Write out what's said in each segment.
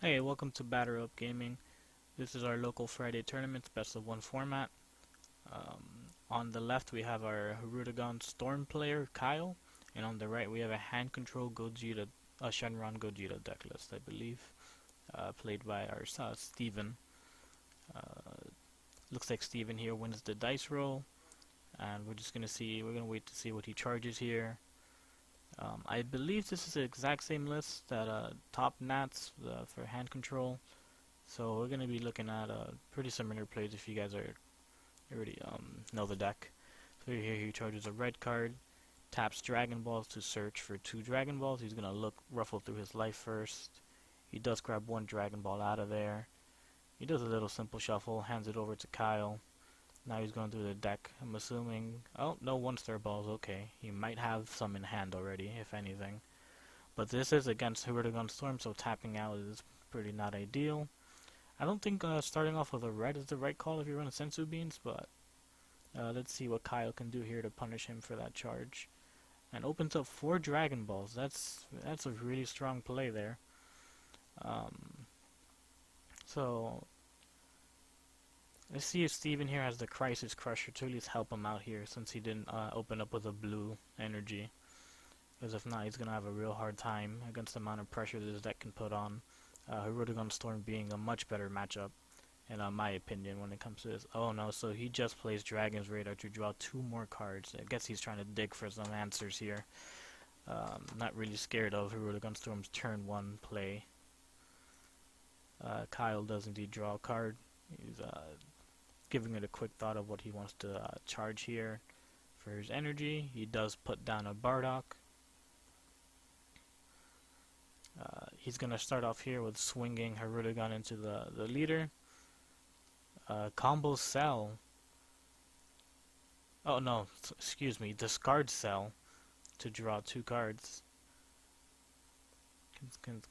Hey, welcome to BATTER-UP Gaming. This is our local Friday tournament, best of one format. On the left we have our Hiru Storm player, Kyle, and on the right we have a hand control Gogeta, Shenron Gogeta deck list, I believe, played by our Steven. Uh, Looks like Steven here wins the dice roll, and we're gonna wait to see what he charges here. I believe this is the exact same list that Top Nats for hand control. So we're gonna be looking at pretty similar plays if you guys already know the deck. So here he charges a red card, taps Dragon Balls to search for 2 Dragon Balls. He's gonna ruffle through his life first. He does grab 1 Dragon Ball out of there. He does a little simple shuffle, hands it over to Kyle. Now he's going through the deck. I'm assuming, oh no 1-star balls. Okay, he might have some in hand already, if anything. But this is against Hiru Storm, so tapping out is pretty not ideal. I don't think starting off with a red is the right call if you run Sensu Beans, but let's see what Kyle can do here to punish him for that charge. And opens up 4 Dragon Balls. That's a really strong play there. So let's see if Steven here has the Crisis Crusher to at least help him out here, since he didn't open up with a blue energy. Because if not, he's going to have a real hard time against the amount of pressure this deck can put on. Hiru Storm being a much better matchup, in my opinion, when it comes to this. Oh no, so he just plays Dragon's Radar to draw 2 more cards. I guess he's trying to dig for some answers here. Not really scared of Hiru Storm's turn 1 play. Kyle does indeed draw a card. He's giving it a quick thought of what he wants to charge here for his energy. He does put down a Bardock. He's going to start off here with swinging Hiru into the leader. Combo Cell. Oh no, excuse me, discard Cell to draw 2 cards.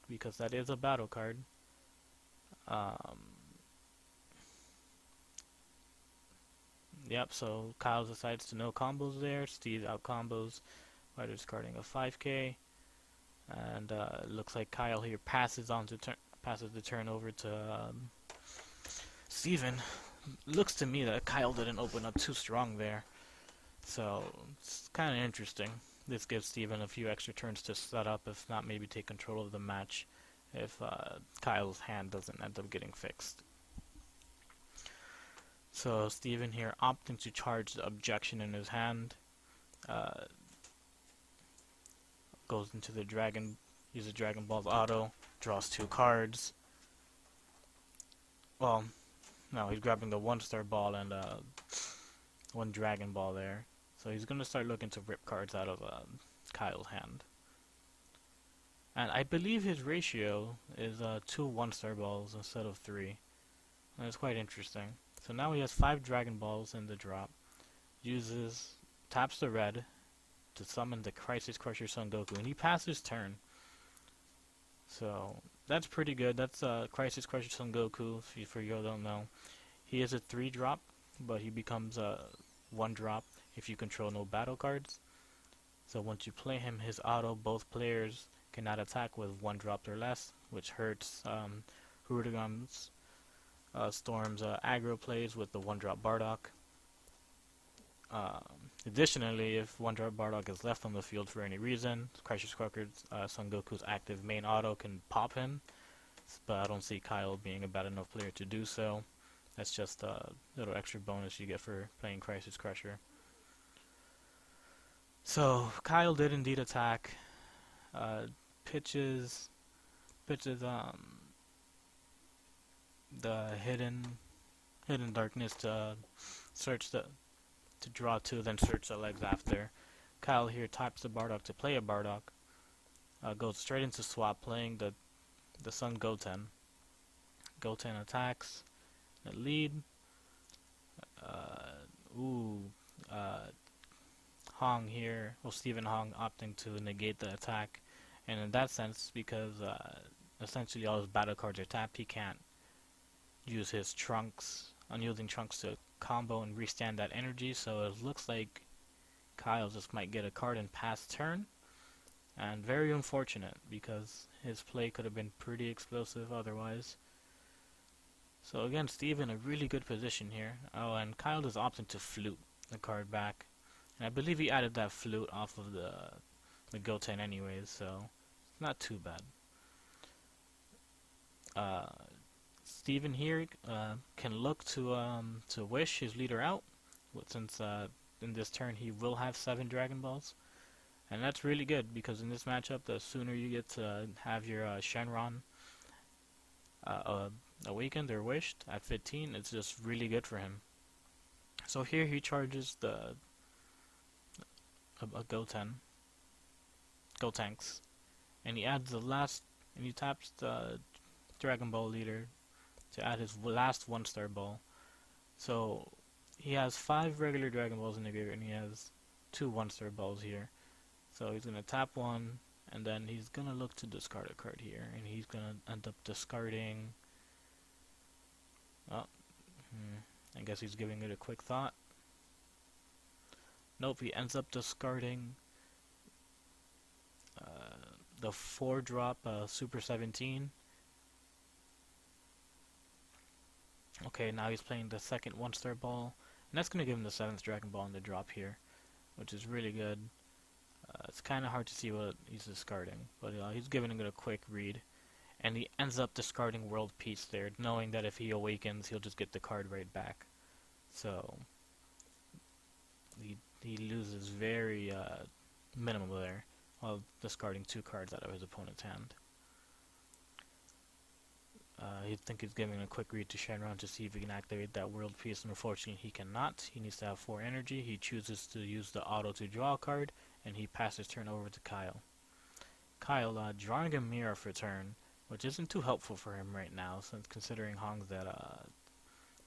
Because that is a battle card. Yep, so Kyle decides to no combos there. Steve out combos by discarding a 5k. And looks like Kyle here passes the turn over to Steven. Looks to me that Kyle didn't open up too strong there, so it's kind of interesting. This gives Steven a few extra turns to set up, if not maybe take control of the match, if Kyle's hand doesn't end up getting fixed. So Steven here opting to charge the objection in his hand. Goes into the dragon, uses Dragon Ball's auto, draws 2 cards. Well, no, he's grabbing the 1-star ball and 1 Dragon Ball there. So he's gonna start looking to rip cards out of Kyle's hand. And I believe his ratio is 2 1-star balls instead of 3. And it's quite interesting. So now he has 5 Dragon Balls in the drop. Taps the red to summon the Crisis Crusher Son Goku, and he passes turn. So that's pretty good. That's Crisis Crusher Son Goku. For you who don't know, he is a 3-drop, but he becomes a 1-drop if you control no battle cards. So once you play him, his auto, both players cannot attack with 1 drop or less, which hurts Hiru Storm's aggro plays with the 1-drop Bardock. Additionally, if 1-drop Bardock is left on the field for any reason, Crisis Crusher Son Goku's active main auto can pop him, but I don't see Kyle being a bad enough player to do so. That's just a little extra bonus you get for playing Crisis Crusher. So Kyle did indeed attack. Pitches the hidden darkness to draw 2, then search the legs after. Kyle here types the Bardock to play a Bardock. Goes straight into swap, playing the Son Goten. Goten attacks. The lead. Hong here, well, Stephen Hong opting to negate the attack. And in that sense, because essentially all his battle cards are tapped, he can't use his unyielding trunks to combo and restand that energy. So it looks like Kyle just might get a card and pass turn. and very unfortunate because his play could have been pretty explosive otherwise. So again, Steve in a really good position here. Oh, and Kyle is opting to flute the card back, and I believe he added that flute off of the Goten anyways, so not too bad. Uh, Steven here can look to wish his leader out, since in this turn he will have 7 Dragon Balls, and that's really good because in this matchup, the sooner you get to have your Shenron awakened or wished at 15, it's just really good for him. So here he charges a Gotenks, and he adds the last, and he taps the Dragon Ball leader to add his last 1-star ball. So he has 5 regular Dragon Balls in the graveyard, and he has 2 1-star balls here. So he's gonna tap one, and then he's gonna look to discard a card here, and he's gonna end up discarding. Oh, I guess he's giving it a quick thought. Nope, he ends up discarding the 4-drop Super 17. Okay, now he's playing the second 1-star ball, and that's going to give him the 7th Dragon Ball in the drop here, which is really good. It's kind of hard to see what he's discarding, but he's giving it a quick read, and he ends up discarding World Peace there, knowing that if he awakens, he'll just get the card right back. So he loses very minimal there, while discarding 2 cards out of his opponent's hand. He'd think he's giving a quick read to Shenron to see if he can activate that World Peace, and unfortunately he cannot. He needs to have 4 energy. He chooses to use the auto to draw a card, and he passes turn over to Kyle. Kyle drawing a mirror for turn, which isn't too helpful for him right now, since considering Hong's at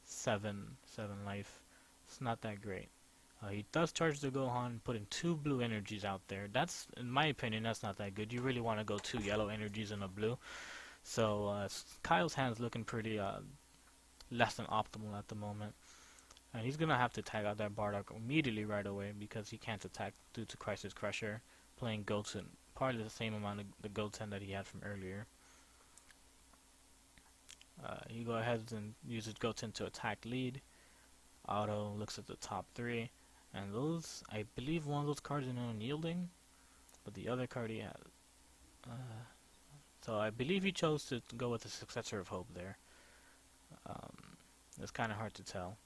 7 life, it's not that great. He does charge the Gohan, putting 2 blue energies out there. That's, in my opinion, that's not that good. You really want to go 2 yellow energies and a blue. So Kyle's hand's looking pretty less than optimal at the moment. And he's going to have to tag out that Bardock immediately right away because he can't attack due to Crisis Crusher, playing Goten, probably the same amount of the Goten that he had from earlier. He go ahead and uses Goten to attack lead. Auto looks at the top 3. And those, I believe one of those cards is unyielding, but the other card he had. So I believe he chose to go with the Successor of Hope there. It's kind of hard to tell.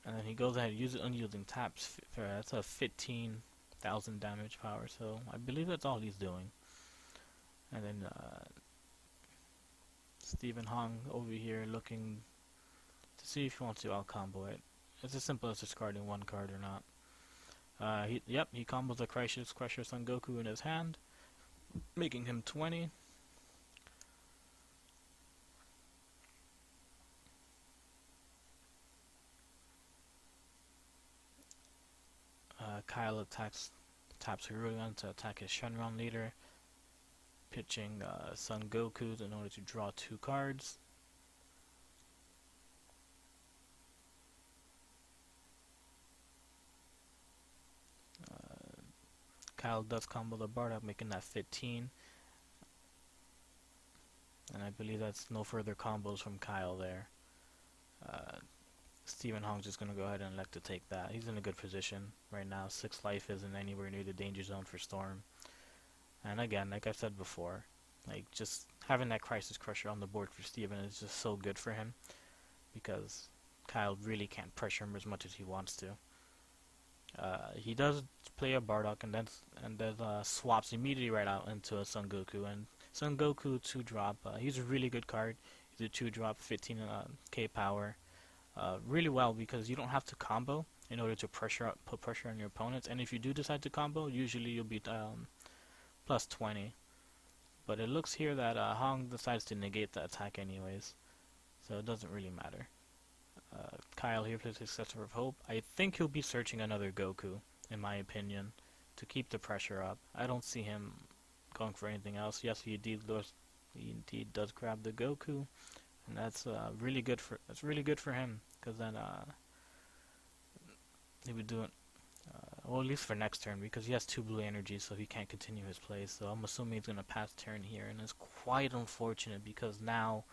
And then he goes ahead and uses unyielding taps. That's a 15,000 damage power, so I believe that's all he's doing. And then Stephen Hong over here looking to see if he wants to out-combo it. It's as simple as discarding 1 card or not. He combos the Crisis Crusher Son Goku in his hand, making him 20. Kyle taps Hiru to attack his Shenron leader, pitching Son Goku in order to draw 2 cards. Kyle does combo the Bardock, making that 15. And I believe that's no further combos from Kyle there. Stephen Hong's just going to go ahead and elect to take that. He's in a good position right now. 6 life isn't anywhere near the danger zone for Storm. And again, like I've said before, like just having that Crisis Crusher on the board for Stephen is just so good for him, because Kyle really can't pressure him as much as he wants to. He does play a Bardock and then swaps immediately right out into a Son Goku, and Son Goku 2-drop. He's a really good card. He's a 2-drop, 15k power. Really well, because you don't have to combo in order to put pressure on your opponents, and if you do decide to combo, usually you'll be plus 20. But it looks here that Hong decides to negate the attack anyways, so it doesn't really matter. Kyle here plays Successor of Hope. I think he'll be searching another Goku, in my opinion, to keep the pressure up. I don't see him going for anything else. Yes, he indeed does grab the Goku, and that's really good for him, because then he would do it. well, at least for next turn, because he has 2 blue energies, so he can't continue his play. So I'm assuming he's gonna pass turn here, and it's quite unfortunate because now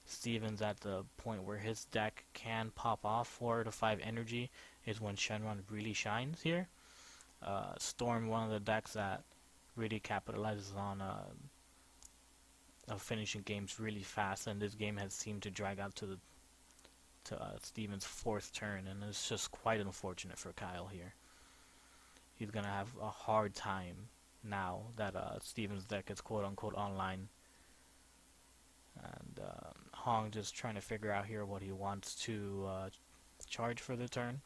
Steven's at the point where his deck can pop off 4 to 5 energy is when Shenron really shines here. Storm, one of the decks that really capitalizes on finishing games really fast, and this game has seemed to drag out to Steven's 4th turn, and it's just quite unfortunate for Kyle here. He's gonna have a hard time now that Steven's deck is quote-unquote online. And Hong just trying to figure out here what he wants to charge for the turn.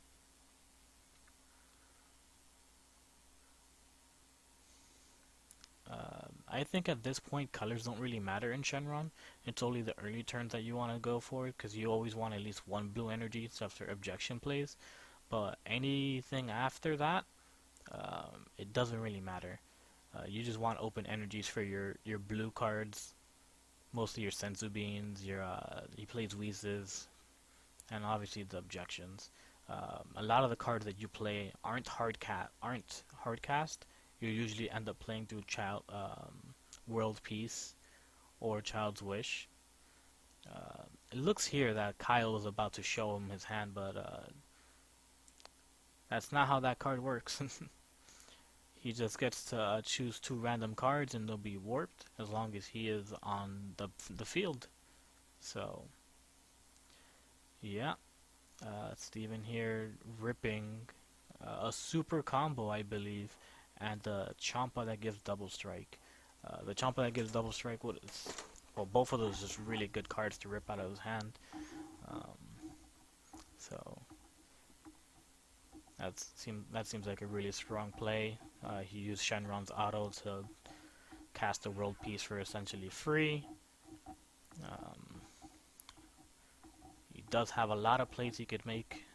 I think at this point colors don't really matter in Shenron. It's only the early turns that you want to go for, because you always want at least 1 blue energy after objection plays. But anything after that, it doesn't really matter. You just want open energies for your blue cards, mostly your Senzu Beans, he plays Wheezes, and obviously the objections. A lot of the cards that you play aren't hard cast. You usually end up playing through World Peace or Child's Wish. It looks here that Kyle is about to show him his hand, but that's not how that card works. He just gets to choose 2 random cards and they'll be warped as long as he is on the field. So, yeah. Steven here ripping a super combo, I believe, and the Champa that gives double strike. The Champa that gives double strike, well, both of those just really good cards to rip out of his hand. So that seems like a really strong play. He used Shenron's auto to cast a World Peace for essentially free. He does have a lot of plays he could make.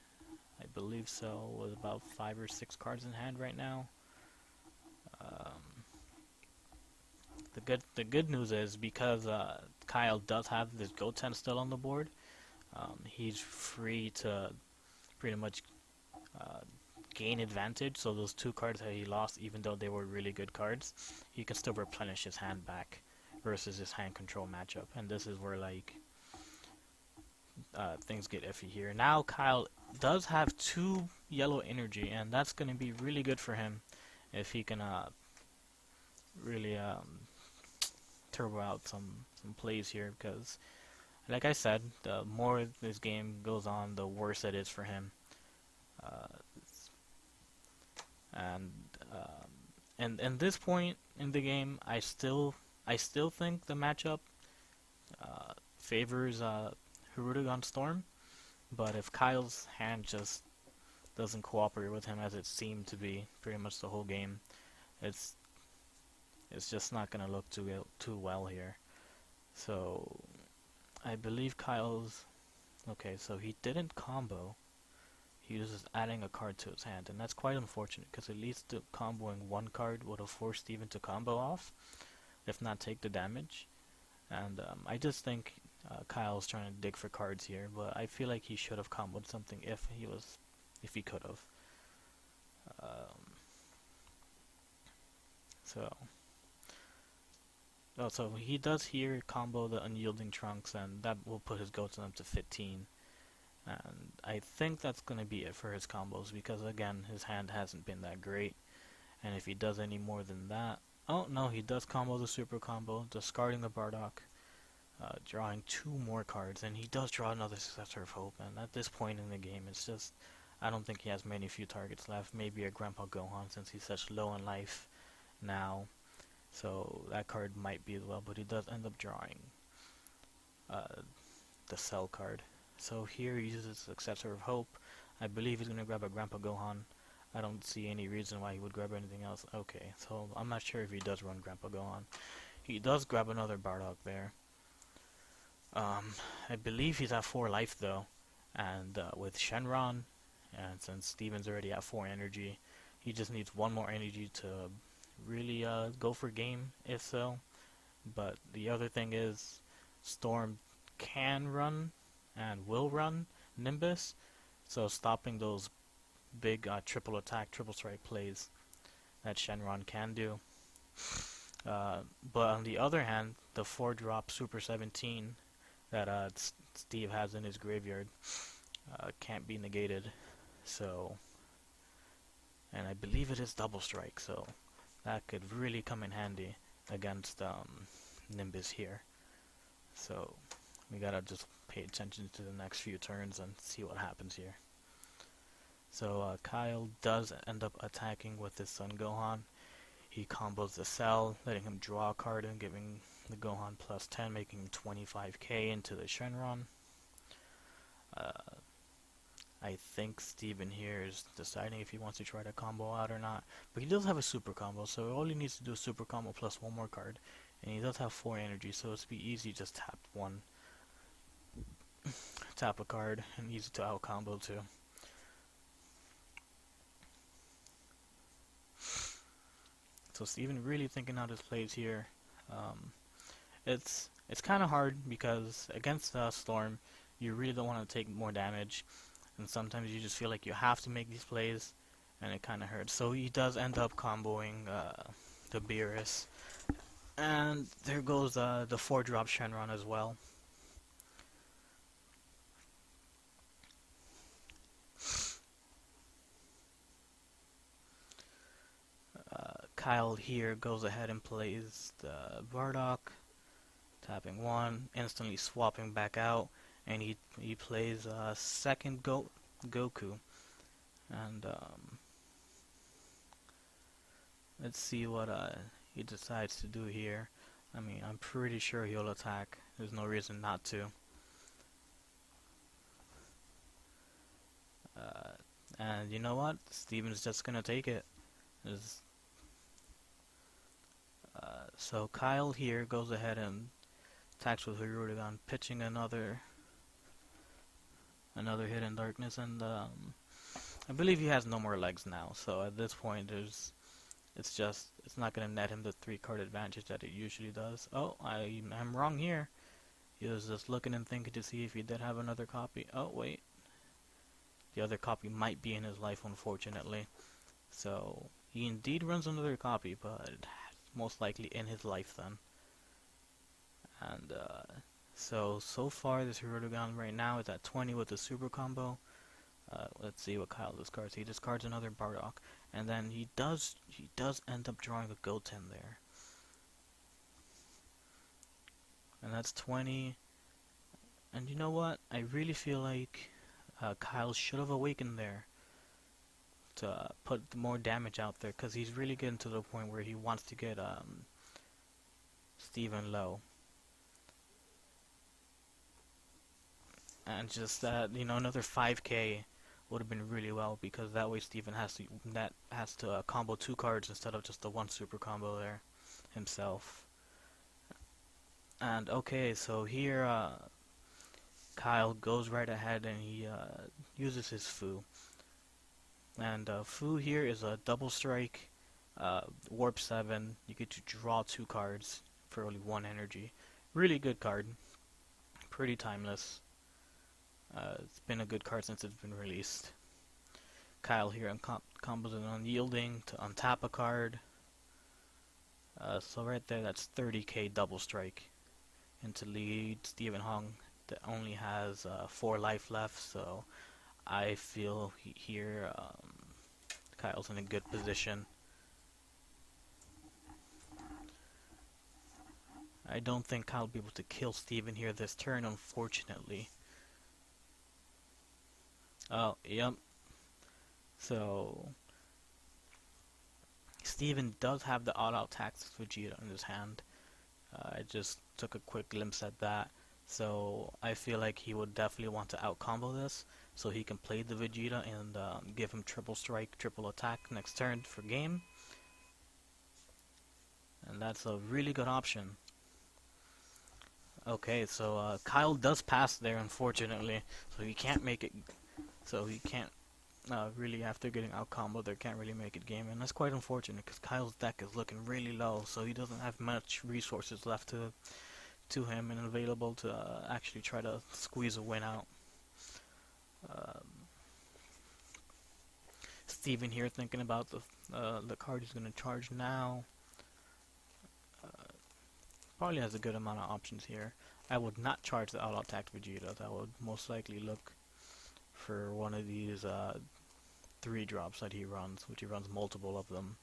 I believe so, with about 5 or 6 cards in hand right now. The good news is, because Kyle does have this Goten still on the board, he's free to pretty much gain advantage. So those 2 cards that he lost, even though they were really good cards, he can still replenish his hand back versus his hand control matchup. And this is where like things get iffy here. Now Kyle does have 2 yellow energy, and that's going to be really good for him if he can really turbo out some plays here, because like I said, the more this game goes on, the worse it is for him. And this point in the game, I still think the matchup favors Hiru Storm, but if Kyle's hand just doesn't cooperate with him as it seemed to be pretty much the whole game, it's just not gonna look too well here. So I believe Kyle's okay. So he didn't combo. He was just adding a card to his hand, and that's quite unfortunate, because at least the comboing 1 card would have forced Steven to combo off, if not take the damage. And I just think Kyle's trying to dig for cards here, but I feel like he should have comboed something if he could have. So he does here combo the Unyielding Trunks, and that will put his Goten up to 15. And I think that's going to be it for his combos, because again, his hand hasn't been that great. And if he does any more than that... Oh, no, he does combo the super combo, discarding the Bardock, drawing 2 more cards, and he does draw another Successor of Hope. And at this point in the game, it's just... I don't think he has many few targets left. Maybe a Grandpa Gohan, since he's such low in life now. So that card might be as well, but he does end up drawing the Cell card. So here he uses Successor of Hope. I believe he's going to grab a Grandpa Gohan. I don't see any reason why he would grab anything else. Okay, so I'm not sure if he does run Grandpa Gohan. He does grab another Bardock there. I believe he's at 4 life though. And with Shenron, and since Steven's already at 4 energy, he just needs 1 more energy to really go for game, if so. But the other thing is, Storm can run and will run Nimbus, so stopping those big triple attack, triple strike plays that Shenron can do. But on the other hand, the 4-drop Super 17 that Steve has in his graveyard can't be negated. So, and I believe it is double strike, so that could really come in handy against Nimbus here. So we gotta just pay attention to the next few turns and see what happens here. So Kyle does end up attacking with his Sun Gohan. He combos the Cell, letting him draw a card and giving the Gohan plus 10, making 25k into the Shenron. I think Steven here is deciding if he wants to try to combo out or not. But he does have a super combo, so all he needs to do is super combo plus one more card. And he does have 4 energy, so it's be easy, just tap one. Tap a card, and easy to out combo too. So Steven really thinking out his plays here. It's kind of hard because against Storm, you really don't want to take more damage. And sometimes you just feel like you have to make these plays, and it kind of hurts. So he does end up comboing the Beerus. And there goes the 4-drop Shenron as well. Kyle here goes ahead and plays the Bardock, tapping 1, instantly swapping back out, and he plays second Goku. And let's see what he decides to do here. I mean, I'm pretty sure he'll attack. There's no reason not to. And you know what? Steven's just gonna take it. So Kyle here goes ahead and attacks with Hiru, pitching another Hidden Darkness, and I believe he has no more legs now. So at this point, it's not gonna net him the 3-card advantage that it usually does. Oh, I'm wrong here. He was just looking and thinking to see if he did have another copy. Oh wait, the other copy might be in his life, unfortunately. So he indeed runs another copy, but most likely in his life then. And so far this Hirudegan right now is at 20 with the super combo. Let's see what Kyle discards. He discards another Bardock, and then he does end up drawing a Goten there. And that's 20. And you know what? I really feel like Kyle should have awakened there to put more damage out there, because he's really getting to the point where he wants to get Steven low. And just that, another 5k would have been really well, because that way Steven has to combo 2 cards instead of just the 1 super combo there himself. And okay, so here Kyle goes right ahead and he uses his Fu. And Fu here is a double strike, warp 7. You get to draw 2 cards for only 1 energy. Really good card. Pretty timeless. It's been a good card since it's been released. Kyle here combos an Unyielding to untap a card. So right there, that's 30k double strike into lead Stephen Hung that only has 4 life left. So I feel here Kyle's in a good position. I don't think Kyle will be able to kill Steven here this turn, unfortunately. Oh, yep. So Steven does have the auto attacks Vegeta in his hand. I just took a quick glimpse at that. So I feel like he would definitely want to out combo this, so he can play the Vegeta and give him triple strike, triple attack next turn for game. And that's a really good option. Okay, so Kyle does pass there, unfortunately, so he can't make it. So he can't really, after getting out combo, they can't really make it game, and that's quite unfortunate because Kyle's deck is looking really low, so he doesn't have much resources left to him and available to actually try to squeeze a win out. Steven here thinking about the card he's gonna charge now. Probably has a good amount of options here. I would not charge the auto attack Vegeta. I would most likely look for one of these 3-drops that he runs, which he runs multiple of them.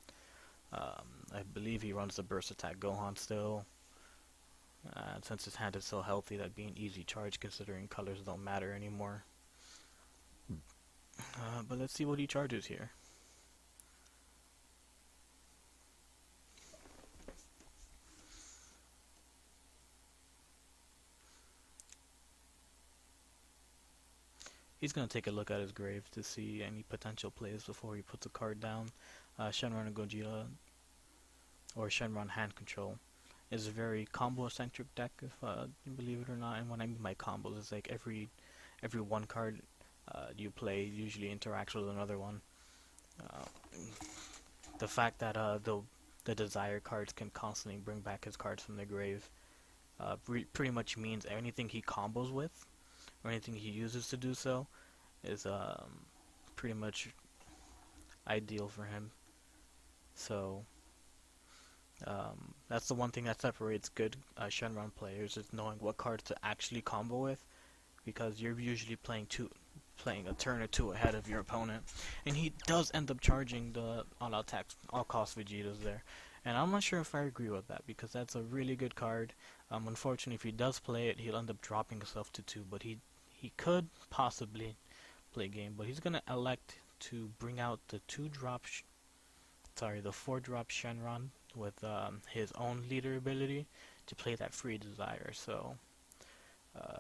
I believe he runs the burst attack Gohan still. Since his hand is so healthy, that'd be an easy charge considering colors don't matter anymore. But let's see what he charges here. He's going to take a look at his grave to see any potential plays before he puts a card down. Shenron and Gogeta, or Shenron hand control, is a very combo-centric deck, if you believe it or not. And when I mean by combos, it's like every one card you play usually interacts with another one. The fact that the desire cards can constantly bring back his cards from the grave pretty much means anything he combos with, or anything he uses to do so, is pretty much ideal for him. So that's the one thing that separates good Shenron players, is knowing what cards to actually combo with, because you're usually playing a turn or two ahead of your opponent, and he does end up charging the all attack, all cost Vegetas there. And I'm not sure if I agree with that, because that's a really good card. Unfortunately, if he does play it, he'll end up dropping himself to 2, but he could possibly play game, but he's gonna elect to bring out the 4-drop Shenron with his own leader ability to play that free desire. So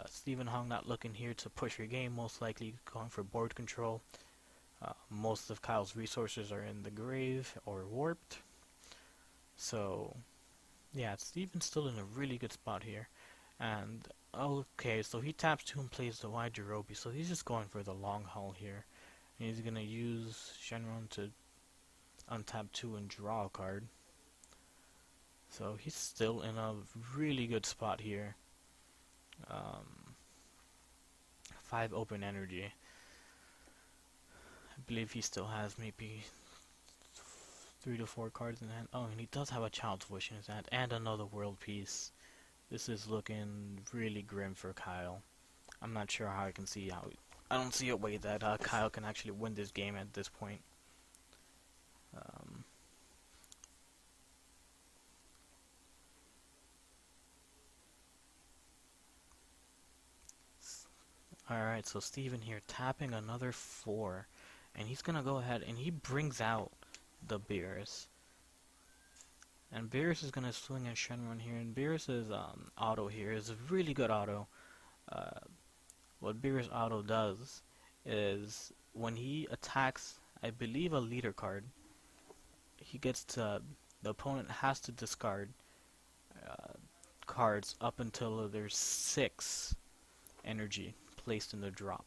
Stephen Hong not looking here to push your game, most likely going for board control. Most of Kyle's resources are in the grave or warped. So yeah, Steven's still in a really good spot here. And okay, so he taps 2 and plays the Yajirobe, so he's just going for the long haul here. And he's gonna use Shenron to untap 2 and draw a card. So he's still in a really good spot here. 5 open energy. I believe he still has maybe 3 to 4 cards in hand. Oh, and he does have a Child's Wish in his hand and another World Peace. This is looking really grim for Kyle. I'm not sure how I can see how. I don't see a way that Kyle can actually win this game at this point. Alright, so Steven here tapping another 4. And he's gonna go ahead and he brings out the Beerus. And Beerus is gonna swing at Shenron here. And Beerus's auto here is a really good auto. What Beerus auto does is when he attacks, I believe, a leader card, the opponent has to discard cards up until there's 6 energy placed in the drop,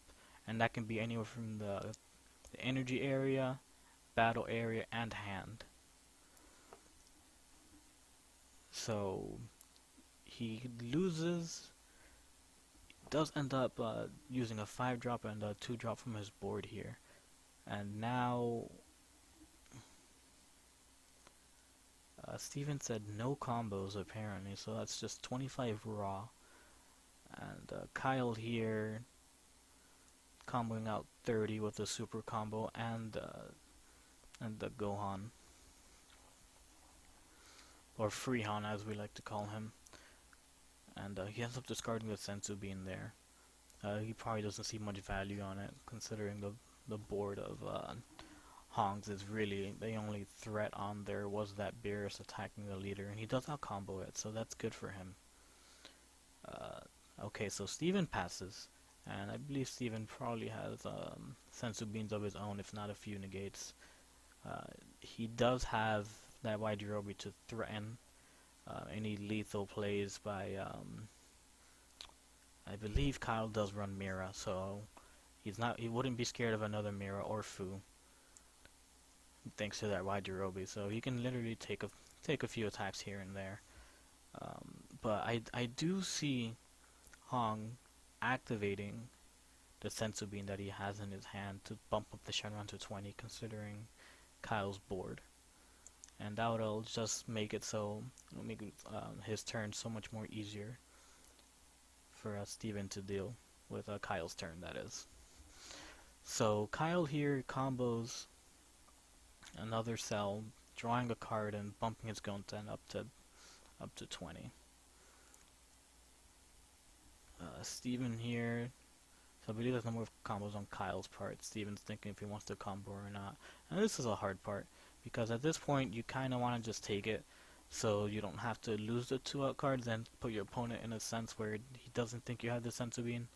and that can be anywhere from the energy area, battle area, and hand. So he does end up using a 5-drop and a 2-drop from his board here, and now Steven said no combos apparently, so that's just 25 raw. And Kyle here comboing out 30 with the super combo and the Gohan, or Freehan as we like to call him. And he ends up discarding the Senzu Bean there. He probably doesn't see much value on it, considering the board of Hongs is really the only threat on there was that Beerus attacking the leader, and he does out combo it, so that's good for him. Okay, so Steven passes, and I believe Steven probably has Senzu Beans of his own, if not a few negates. He does have that Yajirobe to threaten any lethal plays by, I believe Kyle does run Mira, so he wouldn't be scared of another Mira or Fu, thanks to that Yajirobe, so he can literally take a few attacks here and there. But I do see Hong activating the sensu bean that he has in his hand to bump up the Shenron to 20, considering Kyle's board. And that will just make it so, it'll make his turn so much more easier for Steven to deal with Kyle's turn, that is. So Kyle here combos another cell, drawing a card and bumping his Goten up to 20. Steven here, so I believe there's no more combos on Kyle's part. Steven's thinking if he wants to combo or not. And this is a hard part, because at this point you kind of want to just take it, so you don't have to lose the 2-out cards and put your opponent in a sense where he doesn't think you have the sensu bean.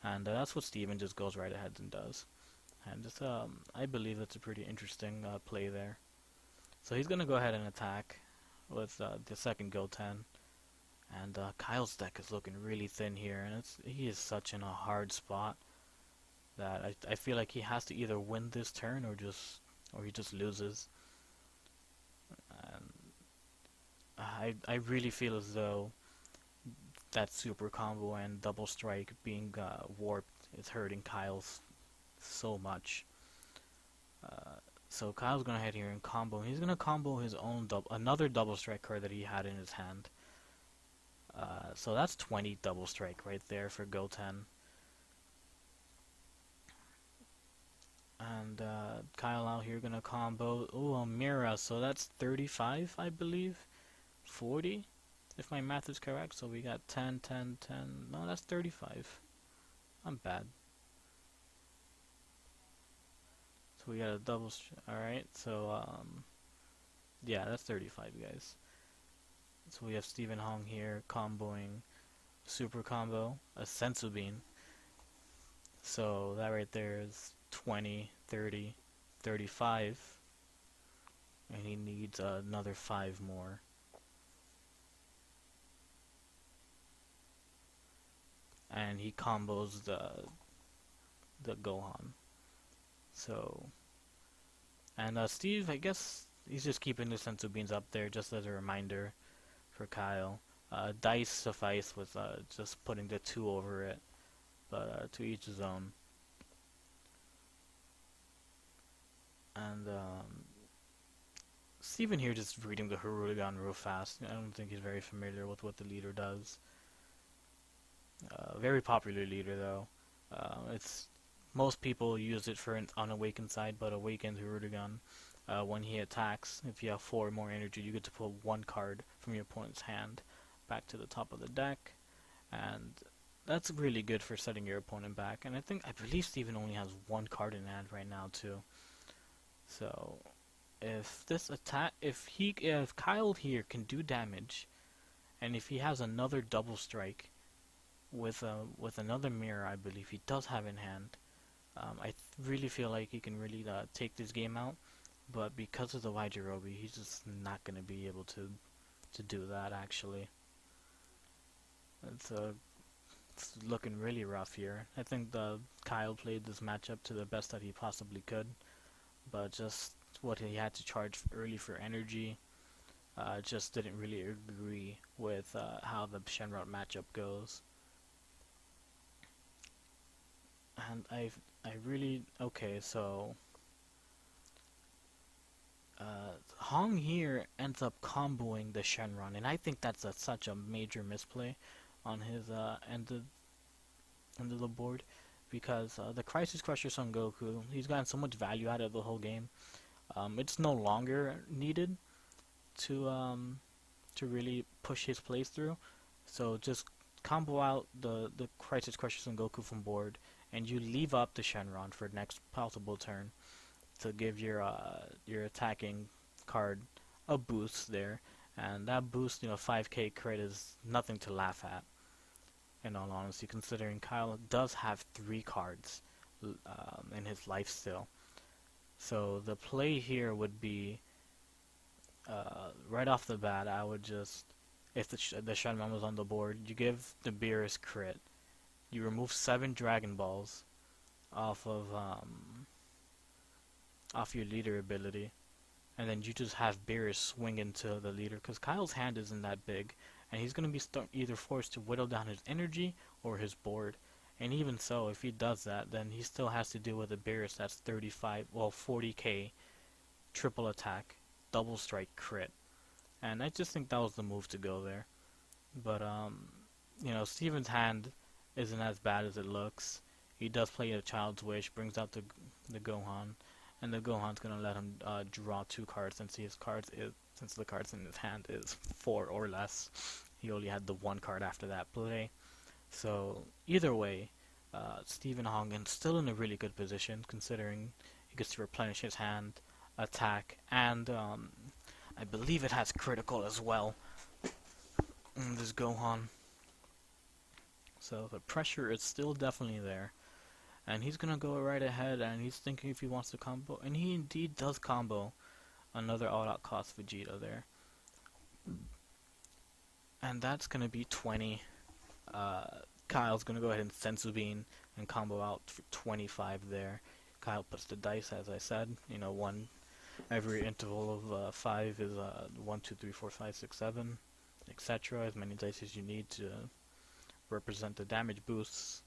And that's what Steven just goes right ahead and does. And just, I believe that's a pretty interesting play there. So he's going to go ahead and attack with the second Goten. And Kyle's deck is looking really thin here, and he is such in a hard spot that I feel like he has to either win this turn or he just loses. And I really feel as though that super combo and double strike being warped is hurting Kyle's so much. So Kyle's gonna head here and combo. He's gonna combo his own another double strike card that he had in his hand. So that's 20 double strike right there for Goten. And Kyle out here gonna combo. Oh, a Mira. So that's 35, I believe. 40, if my math is correct. So we got 10, 10, 10. No, that's 35. I'm bad. So we got a double. Alright, so yeah, that's 35, guys. So we have Stephen Hong here comboing super combo, a sensu bean. So that right there is 20, 30, 35. And he needs another 5 more. And he combos the Gohan. So, and Steve, I guess he's just keeping the sensu beans up there just as a reminder for Kyle. Dice suffice with just putting the 2 over it, but to each his own. And Steven here just reading the Hirudegan real fast. I don't think he's very familiar with what the leader does. Very popular leader though. It's most people use it for an unawakened side, but awakened Hirudegan, when he attacks, if you have 4 more energy, you get to pull 1 card from your opponent's hand back to the top of the deck, and that's really good for setting your opponent back. And I believe Steven only has 1 card in hand right now too. So if this attack, if Kyle here can do damage, and if he has another double strike with another mirror, I believe he does have in hand. I really feel like he can really take this game out, but because of the Wajirobe, he's just not going to be able to do that. Actually, it's looking really rough here. I think Kyle played this matchup to the best that he possibly could, but just what he had to charge early for energy just didn't really agree with how the Shenron matchup goes. And I really, okay, so Hong here ends up comboing the Shenron, and I think that's such a major misplay on his end of the board, because the Crisis Crusher Son Goku, he's gotten so much value out of the whole game. It's no longer needed to really push his plays through, so just combo out the Crisis Crusher Son Goku from board, and you leave up the Shenron for next possible turn to give your attacking card a boost there. And that boost, 5k crit is nothing to laugh at, in all honesty, considering Kyle does have 3 cards in his life still. So the play here would be, right off the bat, I would just, if the Shenron was on the board, you give the Beerus crit. You remove 7 Dragon Balls off of your leader ability, and then you just have Beerus swing into the leader, because Kyle's hand isn't that big, and he's going to be either forced to whittle down his energy or his board. And even so, if he does that, then he still has to deal with a Beerus that's 35, well, 40k, triple attack, double strike crit. And I just think that was the move to go there. But, you know, Steven's hand isn't as bad as it looks. He does play a Child's Wish, brings out the Gohan, and the Gohan's gonna let him draw 2 cards since since the cards in his hand is 4 or less. He only had the 1 card after that play. So either way, Stephen Hongen's still in a really good position considering he gets to replenish his hand, attack, and I believe it has critical as well. This Gohan. So the pressure is still definitely there. And he's gonna go right ahead and he's thinking if he wants to combo. And he indeed does combo another all-out cost Vegeta there. And that's gonna be 20. Kyle's gonna go ahead and Senzu Bean and combo out for 25 there. Kyle puts the dice, as I said. You know, one every interval of 5 is 1, 2, 3, 4, 5, 6, 7, etc. As many dice as you need to represent the damage boosts.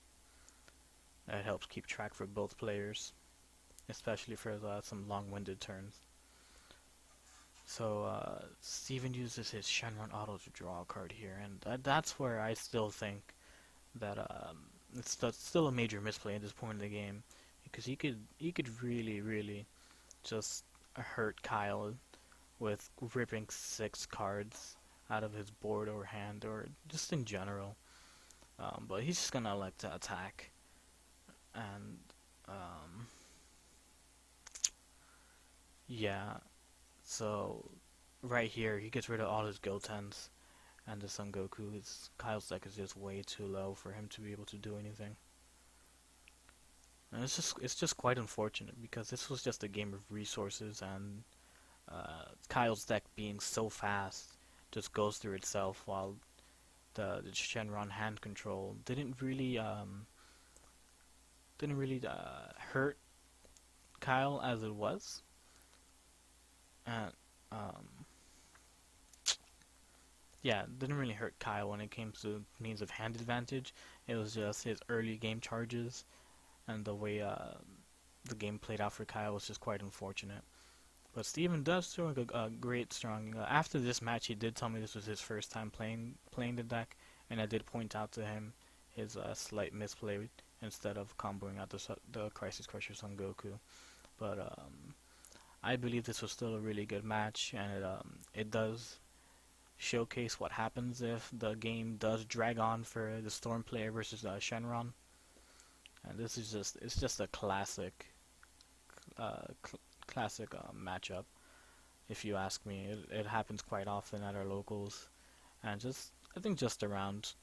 That helps keep track for both players, especially for some long-winded turns. So Steven uses his Shenron auto to draw a card here, and that's where I still think that it's still a major misplay at this point in the game, because he could really just hurt Kyle with ripping 6 cards out of his board or hand, or just in general. But he's just gonna elect to attack, and yeah. So right here, he gets rid of all his Gotens and the Son Goku. Kyle's deck is just way too low for him to be able to do anything. And it's just quite unfortunate because this was just a game of resources, and Kyle's deck being so fast just goes through itself, while the Shenron hand control didn't really hurt Kyle as it was. And yeah, it didn't really hurt Kyle when it came to means of hand advantage. It was just his early game charges, and the way the game played out for Kyle was just quite unfortunate. But Steven does show a great strong. After this match, he did tell me this was his first time playing the deck, and I did point out to him his slight misplay instead of comboing out the Crisis Crusher Son Goku. But I believe this was still a really good match, and it does showcase what happens if the game does drag on for the Storm player versus Shenron. And this is just a classic matchup, if you ask me. It happens quite often at our locals, and I think just around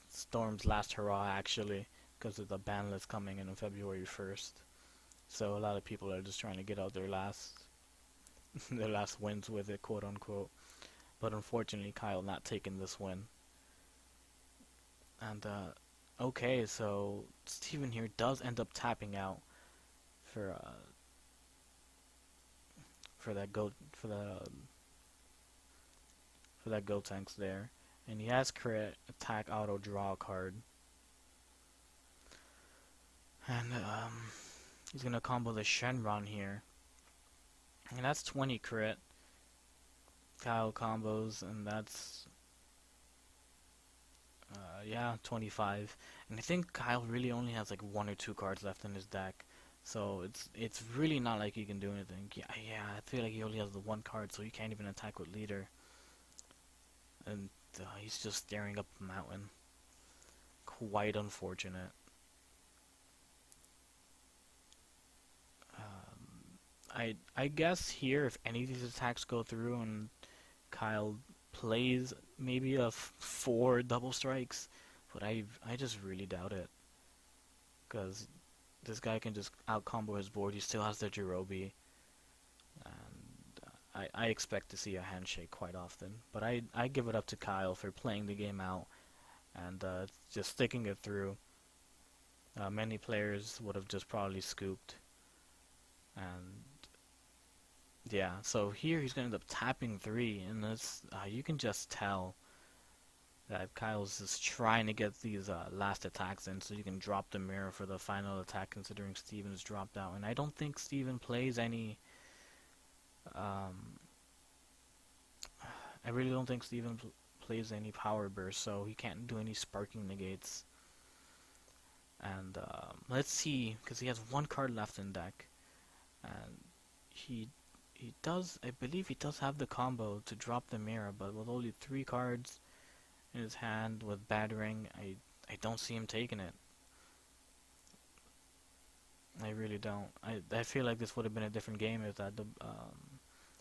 Storm's last hurrah, actually, because of the ban list coming in on February 1st. So a lot of people are just trying to get out their last wins with it, quote unquote. But unfortunately, Kyle not taking this win. And okay, so Steven here does end up tapping out for that Gotenks there, and he has crit attack auto draw card, and he's gonna combo the Shenron here, and that's 20 crit. Kyle combos, and that's yeah, 25. And I think Kyle really only has like 1 or 2 cards left in his deck, so it's really not like he can do anything. Yeah, I feel like he only has the 1 card, so he can't even attack with leader, and he's just staring up a mountain. Quite unfortunate. I guess here, if any of these attacks go through and Kyle plays maybe a 4 double strikes, but I just really doubt it, because this guy can just out combo his board. He still has the Jirobe, and I expect to see a handshake quite often. But I give it up to Kyle for playing the game out and just sticking it through. Many players would have just probably scooped, and yeah, so here he's going to end up tapping 3, and this you can just tell Kyle's just trying to get these last attacks in so you can drop the mirror for the final attack, considering Steven's dropped out. And I don't think Steven plays any... Um, I really don't think Steven plays any power burst, so he can't do any sparking negates. And let's see, because he has one card left in deck, and he does, I believe he does have the combo to drop the mirror, but with only 3 cards in his hand with battering, I don't see him taking it. I really don't. I feel like this would have been a different game if that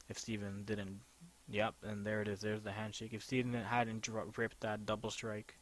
if Steven didn't. Yep, and there it is. There's the handshake. If Steven hadn't ripped that double strike,